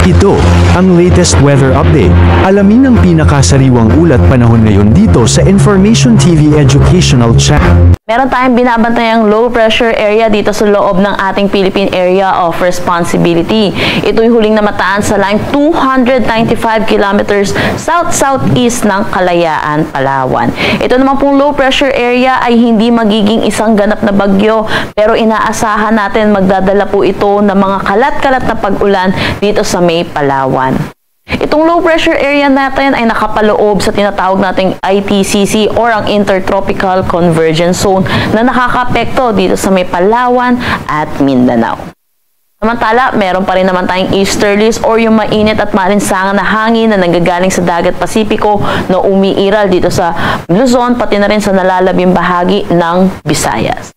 Ito ang latest weather update. Alamin ang pinakasariwang ulat panahon ngayon dito sa Information TV Educational Channel. Meron tayong binabantayang low pressure area dito sa loob ng ating Philippine Area of Responsibility. Ito'y huling namataan sa line 295 kilometers south-southeast ng Kalayaan, Palawan. Ito naman pong low pressure area ay hindi magiging isang ganap na bagyo, pero inaasahan natin magdadala po ito ng mga kalat-kalat na pag-ulan dito sa May, Palawan. Itong low pressure area natin ay nakapaloob sa tinatawag nating ITCZ or ang Intertropical Convergence Zone na nakakaapekto dito sa may Palawan at Mindanao. Samantala, meron pa rin naman tayong easterlies or yung mainit at maalinsangan na hangin na nanggagaling sa dagat Pasipiko na umiiral dito sa Luzon pati na rin sa nalalabing bahagi ng Visayas.